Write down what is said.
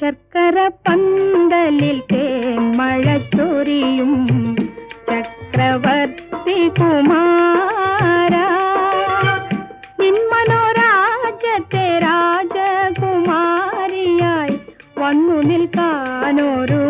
ശർക്കര പന്തലിൽ തേന്മഴ ചൊരിയും ചക്രവർത്തി കുമാര, നിൻ മനോരാജ്യത്തെ രാജകുമാരിയായി വന്നു നിൽക്കാനൊരു